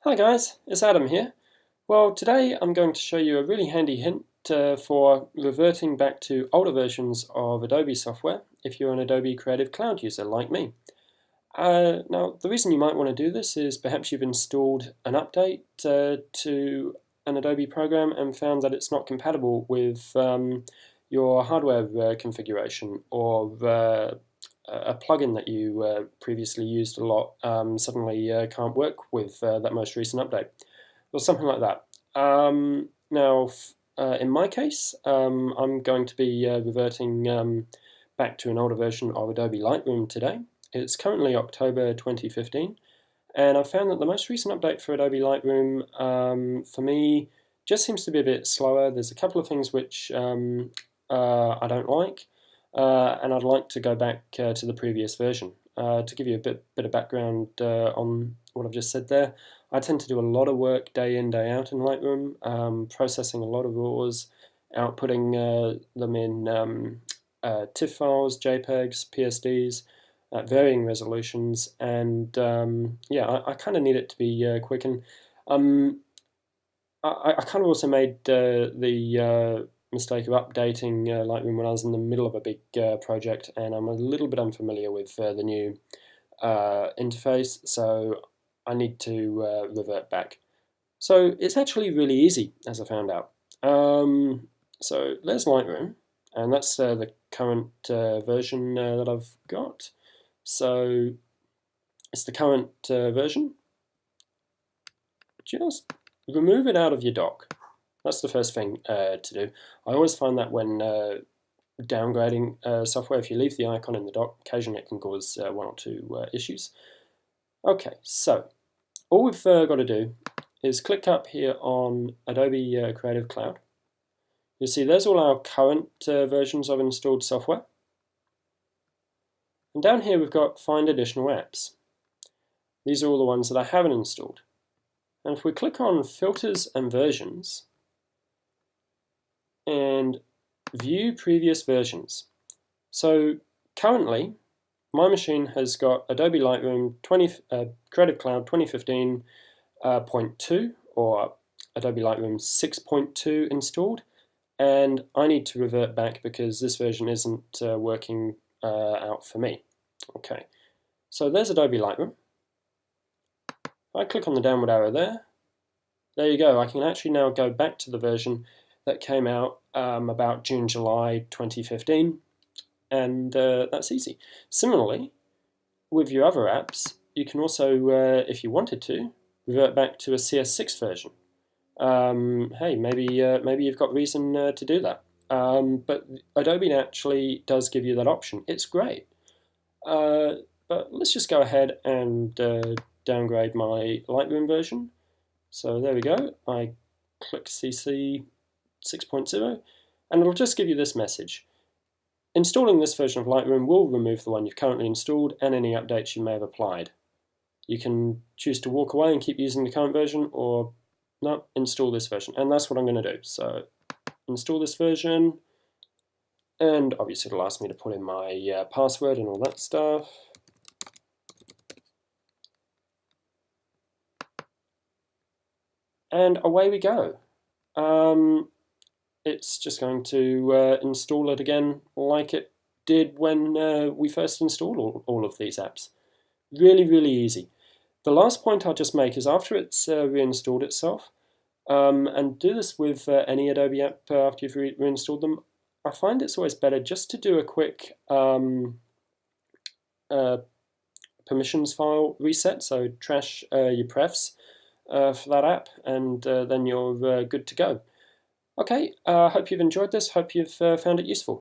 Hi guys, it's Adam here. Well, today I'm going to show you a really handy hint for reverting back to older versions of Adobe software if you're an Adobe Creative Cloud user like me. Now, the reason you might want to do this is perhaps you've installed an update to an Adobe program and found that it's not compatible with your hardware configuration, or a plugin that you previously used a lot suddenly can't work with that most recent update, or something like that. Now, in my case, I'm going to be reverting back to an older version of Adobe Lightroom today. It's currently October 2015, and I've found that the most recent update for Adobe Lightroom, for me, just seems to be a bit slower. There's a couple of things which I don't like, and I'd like to go back to the previous version. To give you a bit of background on what I've just said there, I tend to do a lot of work day in, day out in Lightroom, processing a lot of RAWs, outputting them in TIFF files, JPEGs, PSDs, at varying resolutions, and yeah, I kind of need it to be quick. And I kind of also made the mistake of updating Lightroom when I was in the middle of a big project, and I'm a little bit unfamiliar with the new interface, so I need to revert back. So it's actually really easy, as I found out. So there's Lightroom, and that's the current version that I've got. So it's the current version. Just remove it out of your dock. That's the first thing to do. I always find that when downgrading software, if you leave the icon in the dock, occasionally it can cause one or two issues. Okay, so all we've got to do is click up here on Adobe Creative Cloud. You'll see there's all our current versions of installed software. And down here we've got Find Additional Apps. These are all the ones that I haven't installed. And if we click on Filters and Versions and View Previous Versions. So currently my machine has got Adobe Lightroom Creative Cloud 2015.2 or Adobe Lightroom 6.2 installed, and I need to revert back because this version isn't working out for me. Okay, so there's Adobe Lightroom. I click on the downward arrow there. There you go. I can actually now go back to the version that came out about June, July 2015, and that's easy. Similarly, with your other apps, you can also, if you wanted to, revert back to a CS6 version. Hey, maybe you've got reason to do that. But Adobe actually does give you that option. It's great. But let's just go ahead and downgrade my Lightroom version. So there we go. I click CC 6.0, and it'll just give you this message. Installing this version of Lightroom will remove the one you've currently installed and any updates you may have applied. You can choose to walk away and keep using the current version, or no, install this version. And that's what I'm going to do. So install this version, and obviously it'll ask me to put in my password and all that stuff. And away we go. It's just going to install it again like it did when we first installed all of these apps. Really, really easy. The last point I'll just make is after it's reinstalled itself, and do this with any Adobe app after you've reinstalled them, I find it's always better just to do a quick permissions file reset, so trash your prefs for that app, and then you're good to go. Okay, hope you've enjoyed this, hope you've found it useful.